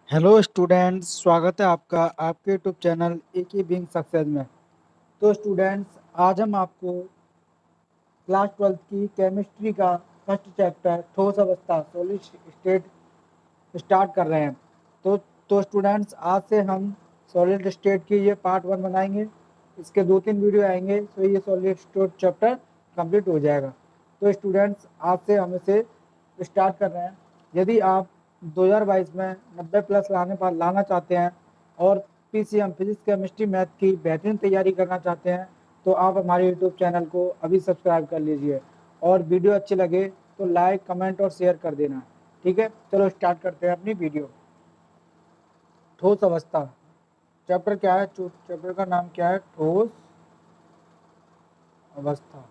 Hello students, स्वागत है आपका आपके यूट्यूब चैनल एक ही बीइंग सक्सेस में। तो स्टूडेंट्स, आज हम आपको क्लास 12th की केमिस्ट्री का फर्स्ट चैप्टर ठोस अवस्था सॉलिड स्टेट स्टार्ट कर रहे हैं। तो स्टूडेंट्स, आज से हम सॉलिड स्टेट की ये पार्ट 1 बनाएंगे। इसके 2-3 वीडियो आएंगे तो ये सॉलिड स्टेट चैप्टर कंप्लीट हो जाएगा। तो स्टूडेंट्स, आज से हम इसे स्टार्ट कर रहे हैं। यदि आप 2022 में 90 प्लस लाना चाहते हैं और पीसीएम फिजिक्स केमिस्ट्री मैथ की बेहतरीन तैयारी करना चाहते हैं तो आप हमारे यूट्यूब चैनल को अभी सब्सक्राइब कर लीजिए और वीडियो अच्छी लगे तो लाइक कमेंट और शेयर कर देना। ठीक है, चलो स्टार्ट करते हैं अपनी वीडियो। ठोस अवस्था चैप्टर क्या है? चैप्टर का नाम क्या है? ठोस अवस्था।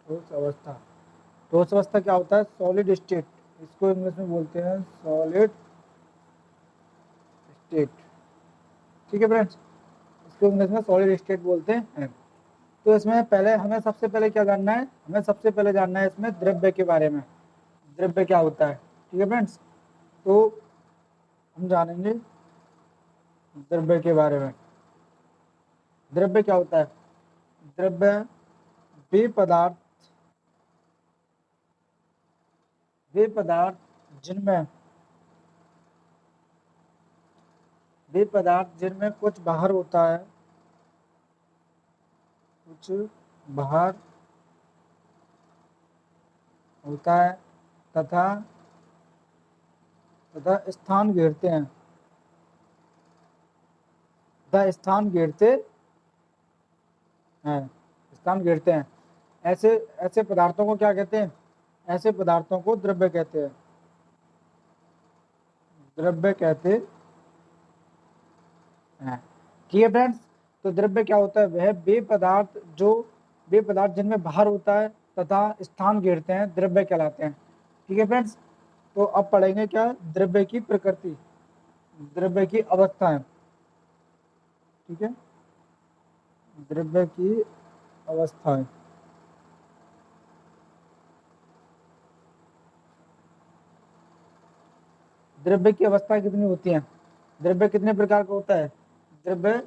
ठोस अवस्था। ठोस अवस्था क्या होता है? सॉलिड स्टेट, इसको इंग्लिश में बोलते हैं सॉलिड स्टेट। ठीक है फ्रेंड्स, इसको इंग्लिश में सॉलिड स्टेट बोलते हैं। तो इसमें पहले हमें सबसे पहले क्या जानना है? हमें सबसे पहले जानना है इसमें द्रव्य के बारे में। द्रव्य क्या होता है? ठीक है फ्रेंड्स, तो हम जानेंगे द्रव्य के बारे में। द्रव्य क्या होता है? द्रव्य वे पदार्थ वे पदार्थ जिनमें वे पदार्थ जिनमें कुछ बाहर होता है, कुछ बाहर होता है तथा तथा स्थान घेरते हैं स्थान घेरते हैं स्थान घेरते हैं। ऐसे ऐसे पदार्थों को क्या कहते हैं? ऐसे पदार्थों को द्रव्य कहते हैं। द्रव्य कहते हैं। ठीक है फ्रेंड्स, तो द्रव्य क्या होता है? वह वे पदार्थ जिनमें बाहर होता है तथा स्थान घेरते हैं द्रव्य कहलाते हैं। ठीक है फ्रेंड्स, तो अब पढ़ेंगे क्या? द्रव्य की प्रकृति, द्रव्य की अवस्थाएं। ठीक है, द्रव्य की अवस्थाएं। द्रव्य की अवस्था कितनी होती है? द्रव्य कितने प्रकार का होता है? द्रव्य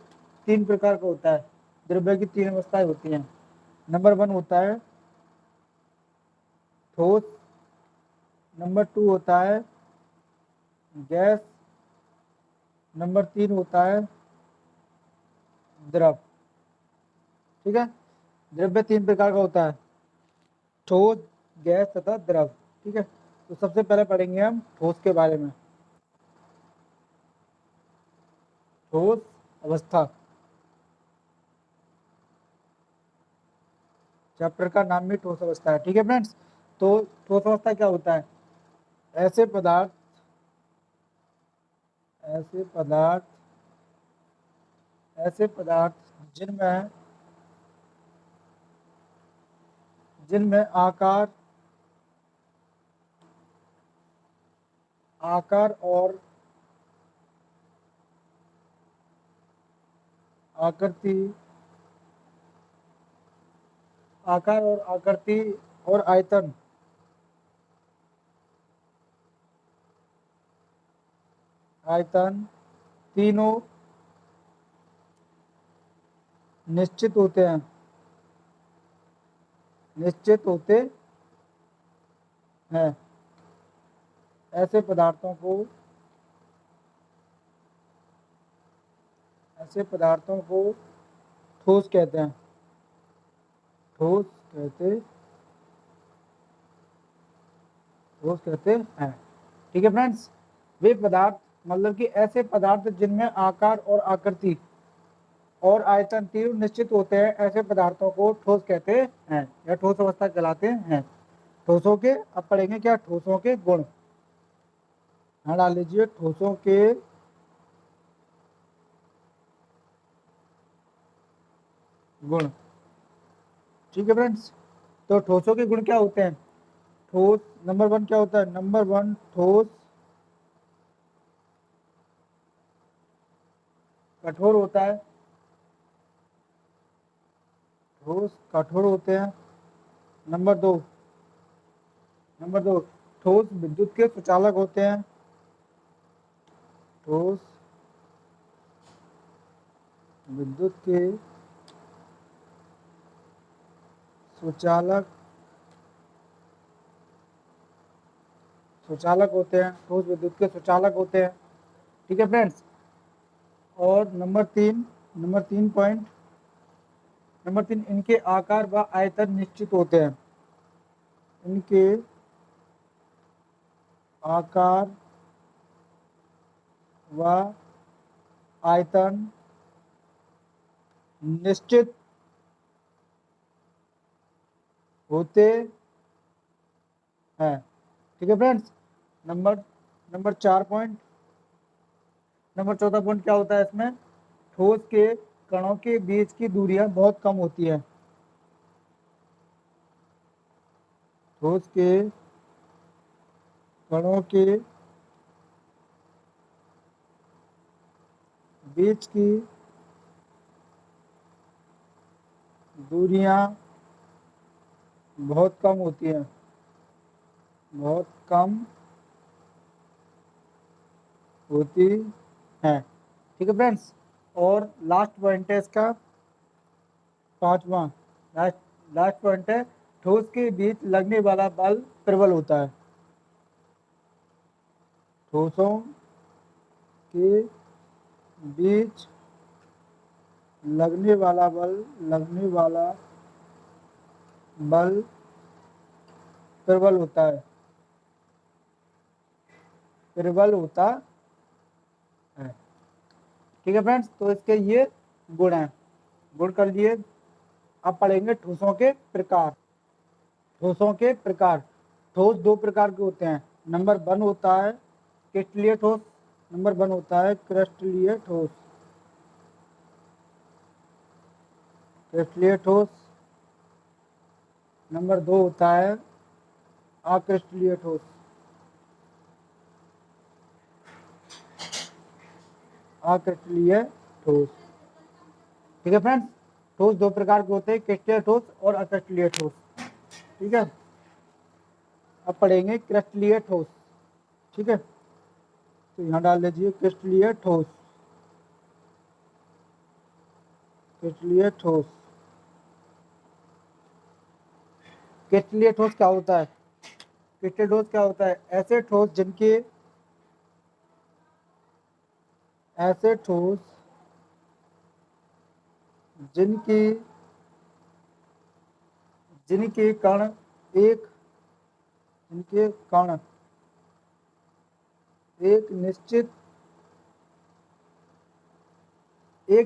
3 प्रकार का होता है। द्रव्य की 3 अवस्थाएं होती हैं। नंबर 1 होता है ठोस, नंबर 2 होता है गैस, नंबर 3 होता है द्रव। ठीक है, द्रव्य 3 प्रकार का होता है, ठोस, गैस तथा द्रव। ठीक है, तो सबसे पहले पढ़ेंगे हम ठोस के बारे में। ठोस अवस्था, चैप्टर का नाम भी ठोस अवस्था है। ठीक है फ्रेंड्स, तो ठोस अवस्था क्या होता है? ऐसे पदार्थ ऐसे पदार्थ ऐसे पदार्थ जिनमें जिनमें आकार और आकृति आकार और आकृति और आयतन तीनों निश्चित होते हैं निश्चित होते हैं ऐसे पदार्थों को ठोस कहते हैं। ठोस कहते ठोस कहते हैं। ठीक है फ्रेंड्स, वे पदार्थ मतलब कि ऐसे पदार्थ जिनमें आकार और आकृति और आयतन तीनों निश्चित होते हैं, ऐसे पदार्थों को ठोस कहते हैं या ठोस अवस्था कहलाते हैं। ठोसों के, अब पढ़ेंगे क्या? ठोसों के गुण। हाँ, डाल लीजिए ठोसों के गुण। ठीक है फ्रेंड्स, तो ठोसों के गुण क्या होते हैं? ठोस नंबर 1 क्या होता है? नंबर 1, ठोस कठोर होता है। ठोस कठोर होते हैं। नंबर 2 ठोस विद्युत के सुचालक होते हैं। ठोस विद्युत के सुचालक होते हैं, ठोस विद्युत के सुचालक होते हैं। ठीक है फ्रेंड्स। और नंबर तीन, इनके आकार व आयतन निश्चित होते हैं। इनके आकार व आयतन निश्चित होते हैं। ठीक है फ्रेंड्स। नंबर चौथा पॉइंट क्या होता है इसमें? ठोस के कणों के बीच की दूरियां बहुत कम होती है। ठोस के कणों के बीच की दूरियां बहुत कम होती हैं, बहुत कम होती हैं। ठीक है फ्रेंड्स। और लास्ट पॉइंट है इसका, पांचवा, लास्ट पॉइंट है, ठोस के बीच लगने वाला बल प्रबल होता है। ठोसों के बीच लगने वाला बल प्रबल होता है, प्रबल होता है। ठीक है फ्रेंड्स। तो इसके ये गुण हैं, गुण कर लिए। अब पढ़ेंगे ठोसों के प्रकार। ठोसों के प्रकार। ठोस दो प्रकार के होते हैं। नंबर वन होता है क्रिस्टलीय ठोस। नंबर वन होता है क्रिस्टलीय ठोस। क्रिस्टलीय ठोस। नंबर दो होता है अक्रिस्टलीय ठोस। अक्रिस्टलीय ठोस। ठीक है फ्रेंड्स। ठोस दो प्रकार के होते हैं, क्रिस्टलीय ठोस और अक्रिस्टलीय ठोस। ठीक है। अब पढ़ेंगे क्रिस्टलीय ठोस। ठीक है। तो यहाँ डाल दीजिए क्रिस्टलीय ठोस। क्रिस्टलीय ठोस। क्रिस्टलीय ठोस क्या होता है? क्रिस्टलीय ठोस क्या होता है? ऐसे ठोस जिनकी जिनके कण एक जिनके कण एक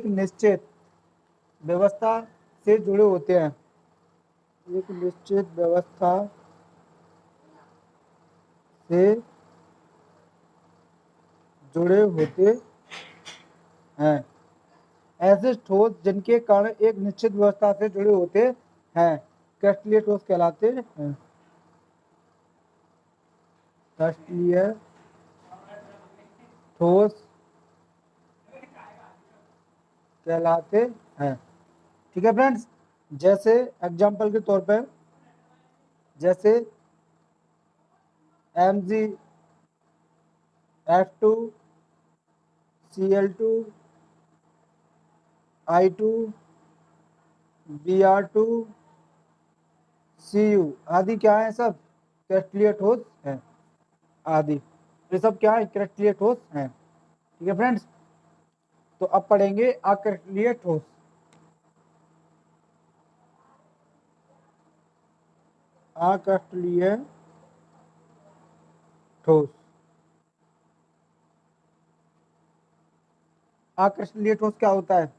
निश्चित व्यवस्था से जुड़े होते हैं। एक निश्चित व्यवस्था से जुड़े होते हैं। ऐसे ठोस जिनके कण एक निश्चित व्यवस्था से जुड़े होते हैं क्रिस्टलीय ठोस कहलाते हैं। क्रिस्टलीय ठोस कहलाते हैं। ठीक है फ्रेंड्स। जैसे एग्जांपल के तौर पर, जैसे MgF2 Cl2 I2 Br2 Cu आदि क्या है? सब क्रिस्टलीय ठोस है। आदि ये सब क्या है? क्रिस्टलीय ठोस है। ठीक है फ्रेंड्स। तो अब पढ़ेंगे अक्रिस्टलीय ठोस। अक्रिस्टलीय ठोस। अक्रिस्टलीय ठोस क्या होता है?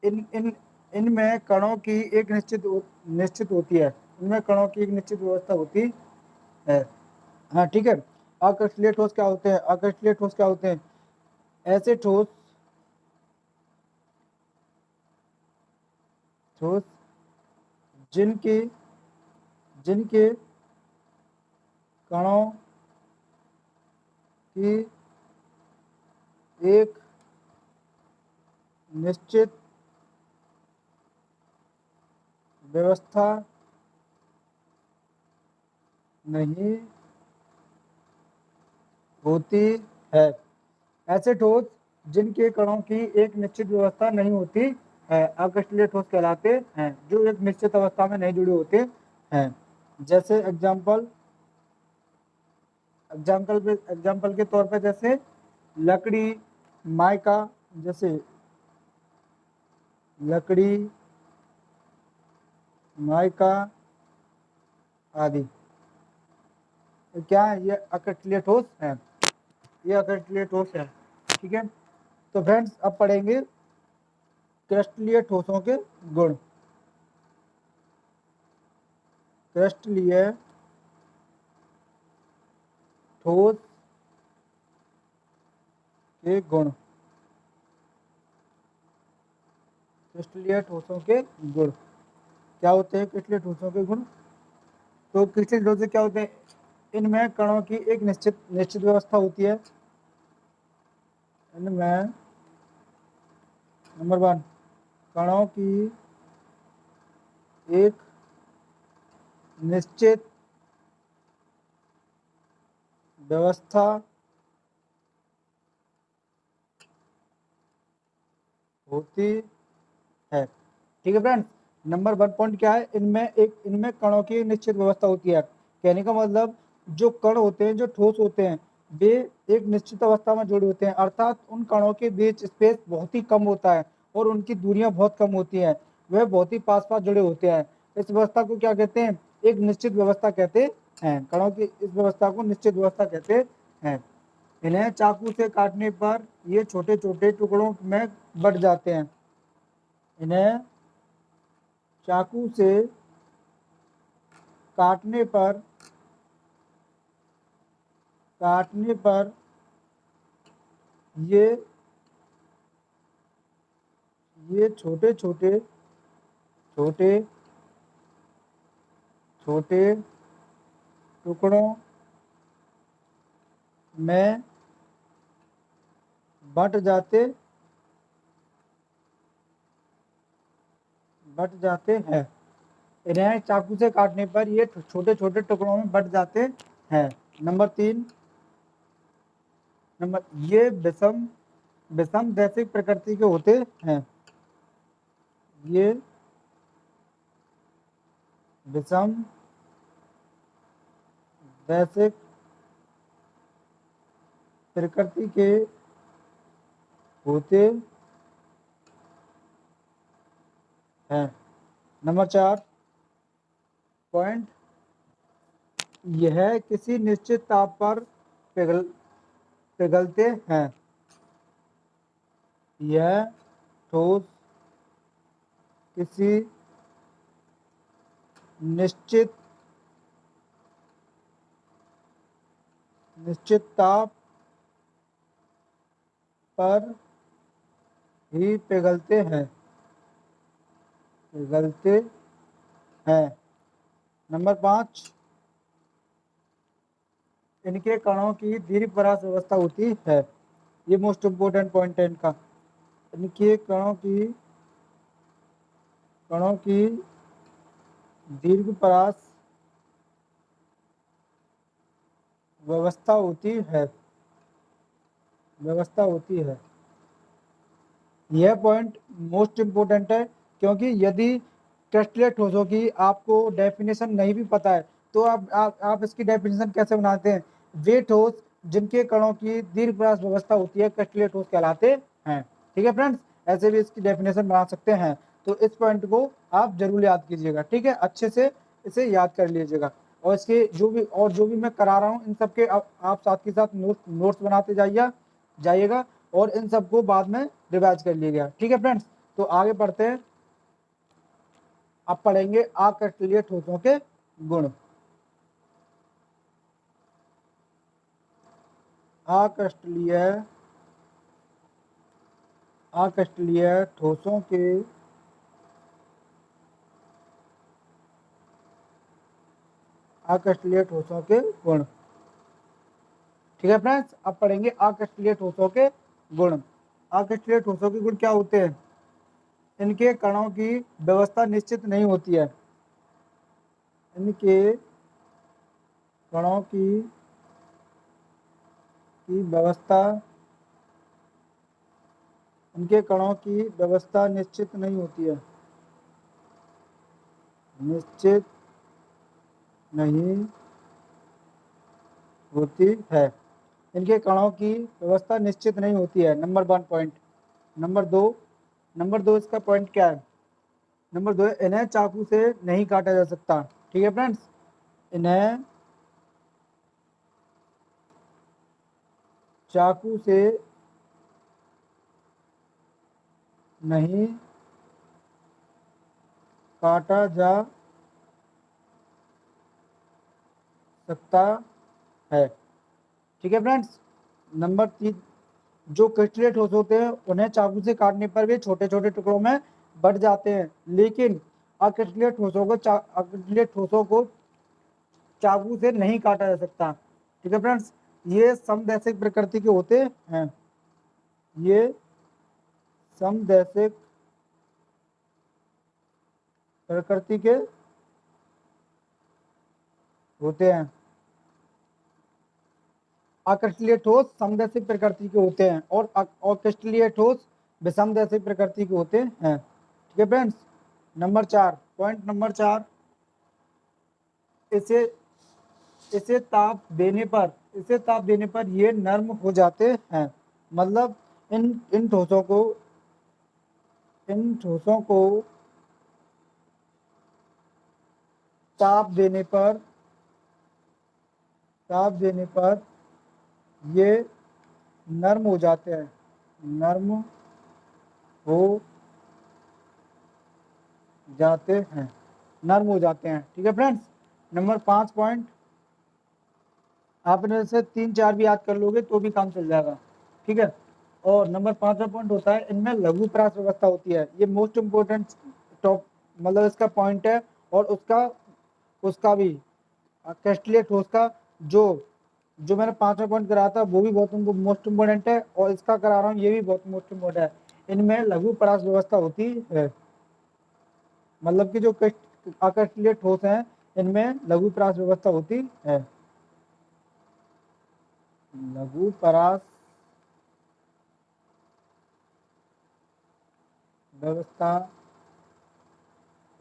इन इन इनमें कणों की एक निश्चित होती है। इनमें कणों की एक निश्चित व्यवस्था होती है। हाँ ठीक है। अक्रिस्टलीय ठोस क्या होते हैं? अक्रिस्टलीय ठोस क्या होते हैं? ऐसे ठोस जिनके जिनके कणों की एक निश्चित व्यवस्था नहीं होती है। ऐसे ठोस जिनके कणों की एक निश्चित व्यवस्था नहीं होती है अकष्टलीय ठोस कहलाते हैं, जो एक निश्चित अवस्था में नहीं जुड़े होते हैं। जैसे एग्जाम्पल के तौर पर जैसे लकड़ी, माइका, जैसे लकड़ी, माइका आदि क्या है, ये अकष्टलीय ठोस है, ये अकष्टलीय ठोस है। ठीक है, तो फ्रेंड्स अब पढ़ेंगे क्रिस्टलीय ठोसों के गुण। क्रिस्टलीय ठोस के गुण, क्रिस्टलीय ठोसों के गुण क्या होते हैं? क्रिस्टलीय ठोसों के गुण, तो क्रिस्टलीय ठोस क्या होते हैं? इनमें कणों की एक निश्चित व्यवस्था होती है। इनमें नंबर 1 कणों की एक निश्चित व्यवस्था होती है। ठीक है फ्रेंड्स, नंबर 1 पॉइंट क्या है? इनमें कणों की निश्चित व्यवस्था होती है। कहने का मतलब जो कण होते हैं, जो ठोस होते हैं, वे एक निश्चित अवस्था में जुड़े होते हैं, अर्थात उन कणों के बीच स्पेस बहुत ही कम होता है और उनकी दूरियां बहुत कम होती हैं, वे बहुत ही पास पास जुड़े होते हैं। इस व्यवस्था को क्या कहते हैं? एक निश्चित व्यवस्था कहते हैं। कणों की इस व्यवस्था को निश्चित व्यवस्था कहते हैं। इन्हें चाकू से काटने पर ये छोटे छोटे टुकड़ों में बट जाते हैं। इन्हें चाकू से काटने पर ये छोटे छोटे टुकड़ों में बट जाते हैं। इन्हें चाकू से काटने पर ये छोटे छोटे टुकड़ों में बट जाते हैं। नंबर 3 ये विषम दैसिक प्रकृति के होते हैं। ये विषम दैसिक प्रकृति के होते हैं। नंबर 4 पॉइंट, यह किसी निश्चित ताप पर पिघलते हैं। यह ठोस किसी निश्चित ताप पर ही पिघलते हैं। नंबर 5 इनके कणों की दीर्घपरास व्यवस्था होती है। ये मोस्ट इम्पोर्टेंट पॉइंट है इनका। इनके कणों की दीर्घपरास व्यवस्था होती है। यह पॉइंट मोस्ट इम्पोर्टेंट है, क्योंकि यदि क्रिस्टलीय ठोसों की आपको डेफिनेशन नहीं भी पता है तो आप इसकी डेफिनेशन कैसे बनाते हैं? वे ठोस जिनके कणों की दीर्घपरास व्यवस्था होती है क्रिस्टलीय ठोस कहलाते हैं। ठीक है फ्रेंड्स, ऐसे भी इसकी डेफिनेशन बना सकते हैं। तो इस पॉइंट को आप जरूर याद कीजिएगा। ठीक है, अच्छे से इसे याद कर लीजिएगा। और इसके जो भी मैं करा रहा हूँ इन सबके आप साथ के साथ नोट्स बनाते जाइएगा और इन सबको बाद में रिवाइज कर लीजिएगा। ठीक है फ्रेंड्स, तो आगे बढ़ते हैं। अब पढ़ेंगे अक्रिस्टलीय ठोसों के गुण। अक्रिस्टलीय ठोसों के गुण। ठीक है फ्रेंड्स, अब पढ़ेंगे अक्रिस्टलीय ठोसों के गुण। अक्रिस्टलीय ठोसों के गुण क्या होते हैं? इनके कणों की व्यवस्था निश्चित नहीं होती है। इनके कणों की व्यवस्था इनके कणों की व्यवस्था निश्चित नहीं होती है, निश्चित नहीं होती है। इनके कणों की व्यवस्था निश्चित नहीं होती है, नंबर 1 पॉइंट। नंबर दो इसका पॉइंट क्या है? नंबर 2 है इन्हें चाकू से नहीं काटा जा सकता। ठीक है फ्रेंड्स, इन्हें चाकू से नहीं काटा जा सकता है। ठीक है फ्रेंड्स। नंबर 3, जो क्रिस्टलीय ठोस होते हैं उन्हें चाकू से काटने पर वे छोटे छोटे टुकड़ों में बट जाते हैं, लेकिन अक्रिस्टलीय ठोसों को चाकू से नहीं काटा जा सकता। ठीक है फ्रेंड्स, ये समदैशिक प्रकृति के होते हैं, ये समदैशिक प्रकृति के होते हैं। अक्रिस्टलीय ठोस समदैशिक प्रकृति के होते हैं और अक्रिस्टलीय ठोस विषमदैशिक प्रकृति के होते हैं। ठीक है फ्रेंड्स। नंबर 4, पॉइंट नंबर 4, इसे इसे ताप देने पर ये नर्म हो जाते हैं। मतलब इन ठोसों को ताप देने पर ये नर्म हो जाते हैं, नर्म हो जाते हैं, नर्म हो जाते हैं। ठीक है फ्रेंड्स। नंबर 5 पॉइंट, आपने से 3-4 भी याद कर लोगे तो भी काम चल जाएगा। ठीक है। और नंबर 5वां पॉइंट होता है इनमें लघु परास व्यवस्था होती है। ये मोस्ट इम्पोर्टेंट टॉप मतलब इसका पॉइंट है, और उसका भी क्रिस्टलीय ठोस का जो जो मैंने 5वां पॉइंट कराया था वो भी बहुत मोस्ट इम्पोर्टेंट है, और इसका करा रहा हूँ ये भी बहुत मोस्ट इम्पोर्टेंट है। इनमें लघु परास व्यवस्था होती है, मतलब कि जो अक्रिस्टलीय ठोस है इनमें लघु परास व्यवस्था होती है, लघु परास व्यवस्था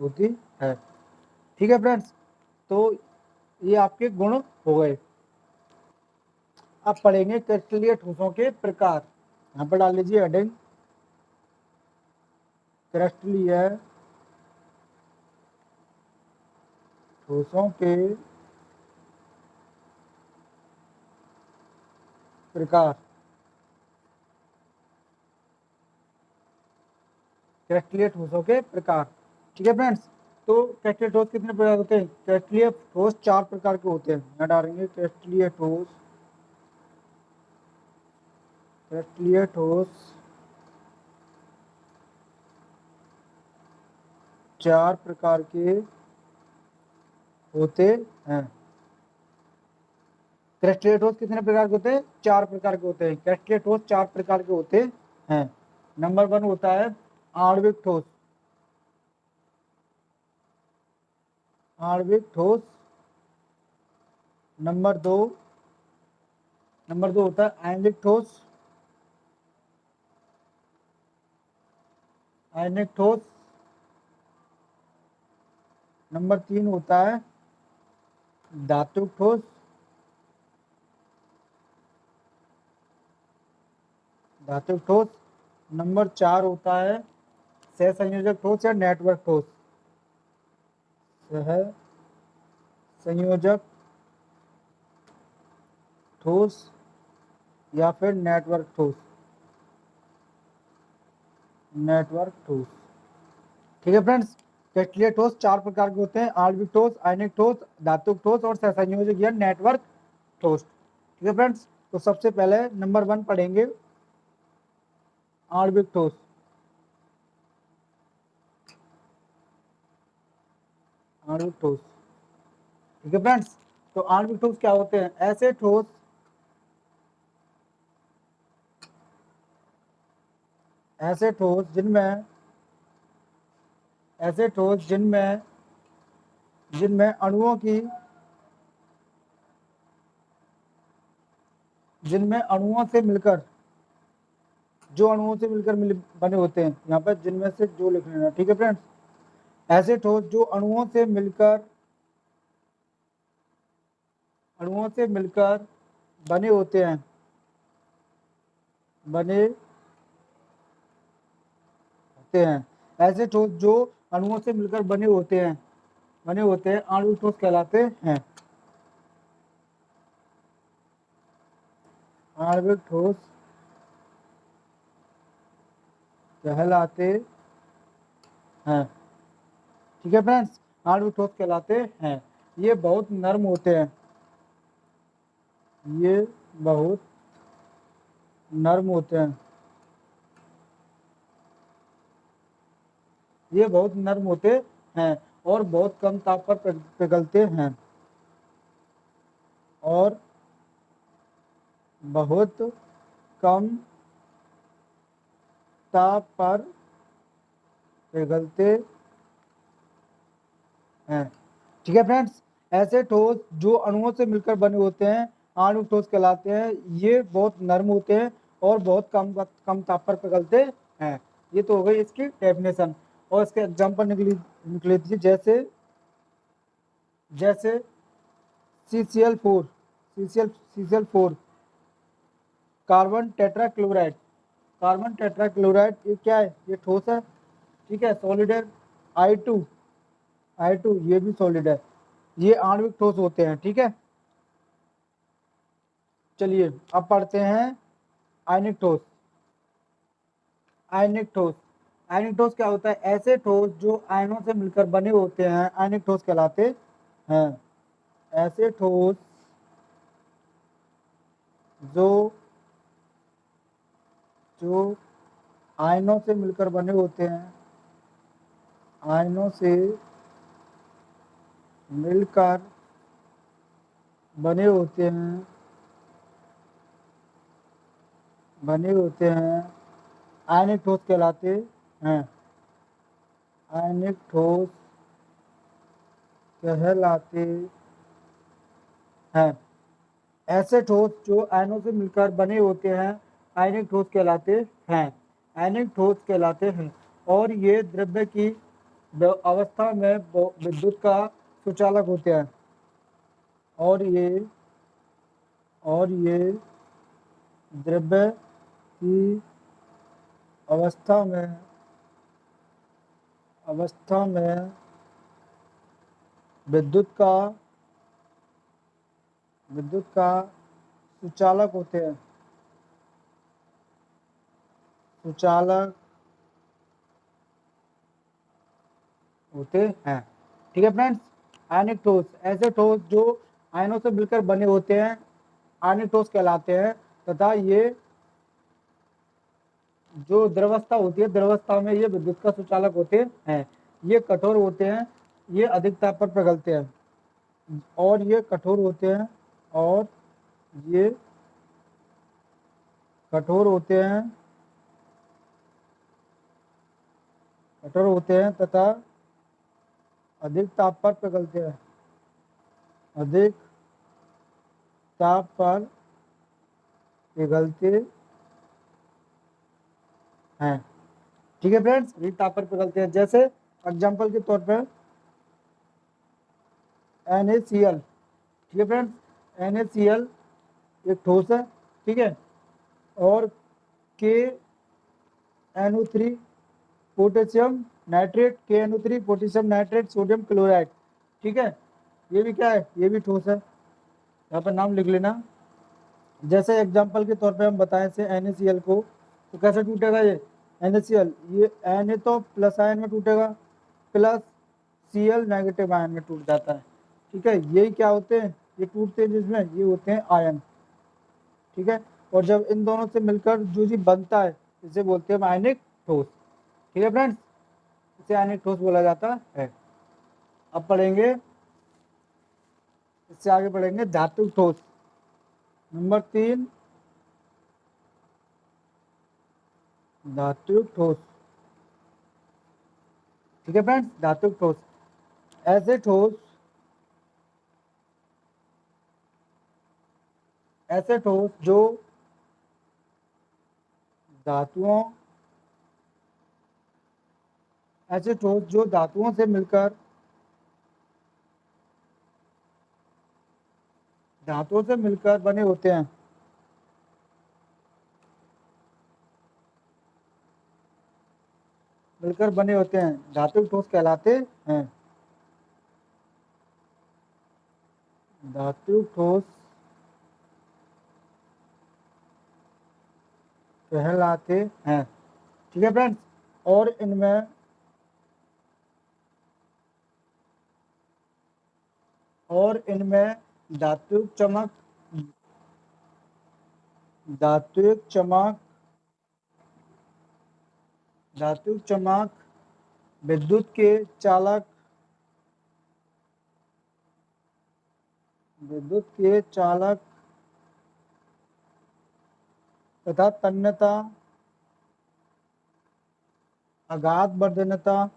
होती है। ठीक है फ्रेंड्स, तो ये आपके गुण हो गए। अब पढ़ेंगे क्रिस्टलीय ठोसों के प्रकार। यहाँ पर डाल लीजिए हेडिंग, क्रिस्टलीय ठोसों के प्रकार। क्रिस्टलीय ठोसों के प्रकार। ठीक है फ्रेंड्स, तो क्रिस्टलीय ठोस कितने प्रकार होते हैं? क्रिस्टलीय ठोस 4 प्रकार के होते हैं। यहाँ डालेंगे क्रिस्टलीय ठोस 4 प्रकार के होते हैं। क्रिस्टलीय ठोस कितने प्रकार के होते हैं? 4 प्रकार के होते हैं। क्रिस्टलीय ठोस 4 प्रकार के होते हैं। नंबर 1 होता है आणविक ठोस। आणविक ठोस। नंबर 2 होता है आयनिक ठोस। आयनिक ठोस। नंबर 3 होता है धातुक ठोस। धातुक ठोस। नंबर 4 होता है सहसंयोजक ठोस या नेटवर्क ठोस। सह संयोजक ठोस या फिर नेटवर्क ठोस। नेटवर्क ठोस। ठीक है फ्रेंड्स, क्रिस्टलीय ठोस 4 प्रकार के होते हैं, आणविक ठोस, आयनिक ठोस, धातुक ठोस और सहसंयोजक या नेटवर्क ठोस। ठीक है फ्रेंड्स, तो सबसे पहले नंबर 1 पढ़ेंगे आणविक ठोस। आणविक ठोस। ठीक है फ्रेंड्स, तो आणविक ठोस क्या होते हैं? ऐसे ठोस जिनमें जिनमें अणुओं से मिलकर जो अणुओं से मिलकर बने होते हैं, यहाँ पर जिनमें से जो लिख लेना, ठीक है फ्रेंड्स। ऐसे ठोस जो अणुओं से मिलकर बने होते हैं, ऐसे ठोस जो अणुओं से मिलकर बने होते हैं आणविक ठोस कहलाते हैं। आणविक ठोस कहलाते हैं, ठीक है फ्रेंड्स, आणविक ठोस कहलाते हैं। ये बहुत नर्म होते हैं, ये बहुत नर्म होते हैं, ये बहुत नर्म होते हैं और बहुत कम ताप पर पिघलते हैं, और बहुत कम ताप पर पिघलते हैं, ठीक है फ्रेंड्स। ऐसे ठोस जो अणुओं से मिलकर बने होते हैं आणविक ठोस कहलाते हैं। ये बहुत नर्म होते हैं और बहुत कम ताप पर पिघलते हैं। ये तो हो गई इसकी डेफिनेशन। और इसके एग्जाम्पल निकल लीजिए, जैसे CCl4, CCl4 carbon tetrachloride. Carbon tetrachloride ये क्या है? ये ठोस है, ठीक है, सॉलिड है। I2 ये भी सॉलिड है। ये आणविक ठोस होते हैं, ठीक है। चलिए अब पढ़ते हैं आयनिक ठोस। आयनिक ठोस, आयनिक ठोस क्या होता है? ऐसे ठोस जो आयनों से मिलकर बने होते हैं आयनिक ठोस कहलाते हैं। ऐसे ठोस जो आयनों से मिलकर बने होते हैं, आयनों से मिलकर बने होते हैं आयनिक ठोस कहलाते हैं। आयनिक ठोस कहलाते हैं। ऐसे ठोस जो आयनों से मिलकर बने होते हैं आयनिक ठोस कहलाते हैं। आयनिक ठोस कहलाते हैं। और ये द्रव्य की अवस्था में विद्युत का सुचालक होते हैं। और ये द्रव्य की अवस्था में विद्युत का सुचालक होते हैं। ठीक है फ्रेंड्स। आयनिक ठोस, ऐसे ठोस जो आयनों से मिलकर बने होते हैं आयनिक ठोस कहलाते हैं। तथा ये जो द्रवस्था होती है, द्रवस्था में ये विद्युत का सुचालक होते हैं। ये कठोर होते हैं, ये अधिक ताप पर पिघलते हैं। और ये कठोर होते हैं, और ये कठोर होते हैं तथा अधिक ताप पर पिघलते हैं। अधिक ताप पर पिघलते हैं, ठीक है फ्रेंड्स। अधिक ताप पर पिघलते हैं। जैसे एग्जांपल के तौर पर NaCl, ठीक है फ्रेंड्स। NaCl एक ठोस है, ठीक है। और KNO3 potassium nitrate, KNO3 potassium nitrate sodium chloride, ठीक है। ये भी क्या है? ये भी ठोस है। यहाँ पर नाम लिख लेना। जैसे एग्जांपल के तौर पे हम बताएं से NaCl को, तो कैसे टूटेगा ये NaCl? ये Na तो प्लस आयन में टूटेगा, प्लस Cl नेगेटिव आयन में टूट जाता है, ठीक है। यही क्या होते हैं? ये टूटते हैं जिसमें, ये होते हैं आयन, ठीक है। और जब इन दोनों से मिलकर जो चीज बनता है इसे बोलते हैं आयनिक ठोस, ठीक है फ्रेंड्स। इसे आयनिक ठोस बोला जाता है। अब पढ़ेंगे, इससे आगे पढ़ेंगे धातुक ठोस। नंबर 3 धातुक ठोस, ठीक है फ्रेंड्स। धातुक ठोस, ऐसे ठोस जो धातुओं ऐसे ठोस जो धातुओं से मिलकर बने होते हैं, धातु ठोस कहलाते हैं। धातु ठोस कहलाते हैं। ठीक है फ्रेंड्स। और इनमें धात्विक चमक धात्विक चमक धात्विक चमक विद्युत के चालक तथा तन्यता, अगाध वर्धनता,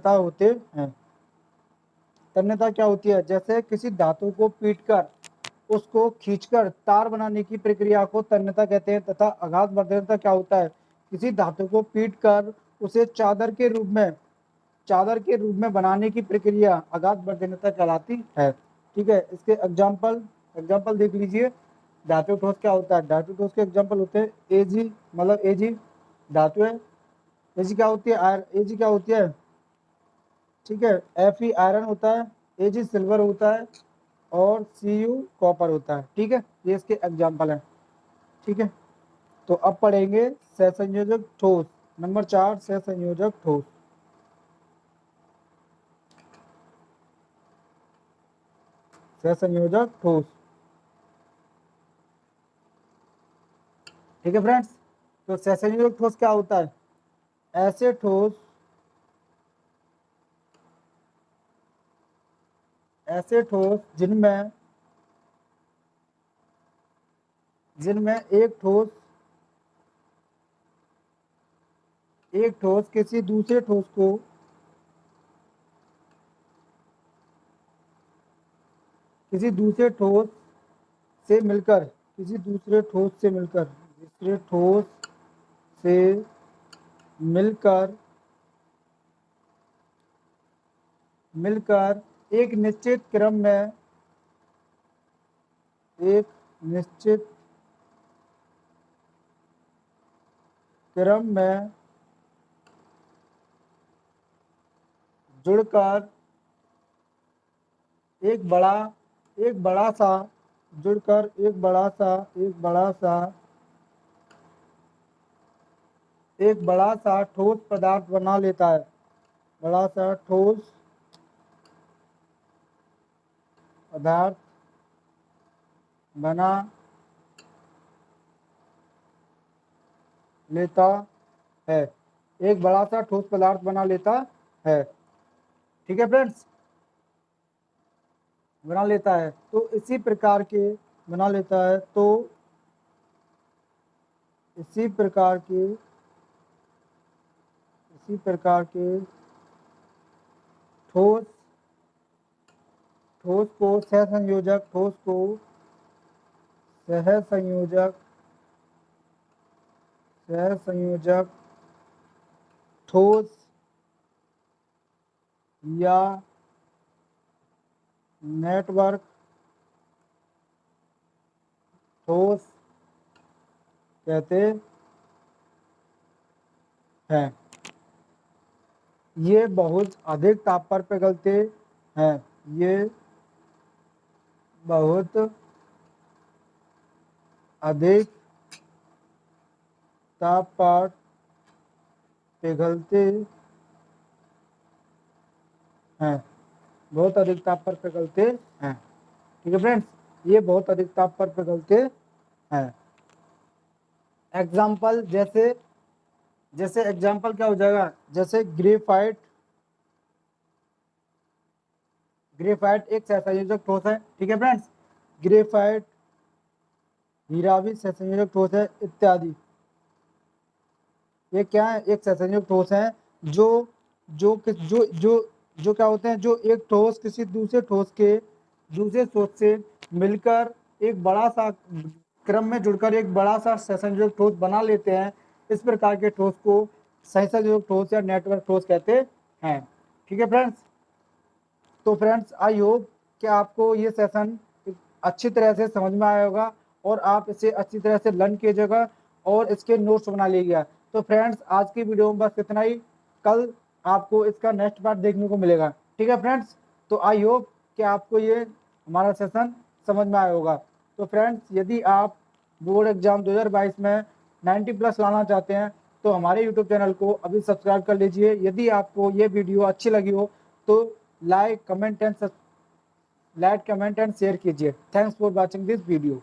होते हैं। तन्यता क्या होती है? जैसे किसी धातु को पीटकर उसको खींचकर तार बनाने की प्रक्रिया को तन्यता कहते हैं। तथा अगाध वर्धनता क्या होता है? किसी धातु को पीटकर उसे चादर के रूप में बनाने की प्रक्रिया अगाध वर्धनता कहलाती है। ठीक है। इसके एग्जाम्पल देख लीजिए। धातु ठोस क्या होता है? धातु ठोस के एग्जाम्पल होते हैं एजी, मतलब एजी धातु है। एजी क्या होती है? ठीक है। Fe आयरन होता है, Ag सिल्वर होता है और Cu कॉपर होता है। ठीक है। ये इसके एग्जाम्पल हैं। ठीक है। तो अब पढ़ेंगे सहसंयोजक ठोस। नंबर 4 सहसंयोजक ठोस। सहसंयोजक ठोस। ठीक है फ्रेंड्स। तो सहसंयोजक ठोस क्या होता है? ऐसे ठोस जिनमें एक ठोस किसी दूसरे ठोस से मिलकर दूसरे ठोस से मिलकर एक निश्चित क्रम में जुड़कर एक बड़ा सा ठोस पदार्थ बना लेता है। बड़ा सा ठोस पदार्थ बना लेता है। एक बड़ा सा ठोस पदार्थ बना लेता है। ठीक है फ्रेंड्स। बना लेता है तो इसी प्रकार के ठोस को सहसंयोजक ठोस या नेटवर्क ठोस कहते हैं। ये बहुत अधिक ताप पर पिघलते हैं। ताप पर पिघलते हैं। ठीक है फ्रेंड्स। ये बहुत अधिक ताप पर पिघलते हैं। एग्जाम्पल जैसे एग्जाम्पल क्या हो जाएगा? जैसे ग्रेफाइट एक सहसंयोजक ठोस है। ठीक है फ्रेंड्स। ग्रेफाइट, हीरा भी सहसंयोजक ठोस है इत्यादि। ये क्या है? एक सहसंयोजक ठोस है जो जो क्या होते हैं, जो एक ठोस किसी दूसरे ठोस से मिलकर एक बड़ा सा क्रम में जुड़कर एक बड़ा सा सहसंयोजक ठोस बना लेते हैं। इस प्रकार के ठोस को सहसंयोजक ठोस या नेटवर्क ठोस कहते हैं। ठीक है फ्रेंड्स। तो फ्रेंड्स, आई होप कि आपको ये सेशन अच्छी तरह से समझ में आया होगा और आप इसे अच्छी तरह से लर्न कीजिएगा और इसके नोट्स बना लीजिएगा। तो फ्रेंड्स, आज की वीडियो में बस इतना ही। कल आपको इसका नेक्स्ट पार्ट देखने को मिलेगा। ठीक है फ्रेंड्स। तो आई होप कि आपको ये हमारा सेशन समझ में आया होगा। तो फ्रेंड्स, यदि आप बोर्ड एग्जाम 2022 में 90+ लाना चाहते हैं तो हमारे यूट्यूब चैनल को अभी सब्सक्राइब कर लीजिए। यदि आपको ये वीडियो अच्छी लगी हो तो लाइक कमेंट एंड शेयर कीजिए। Thanks for watching this video.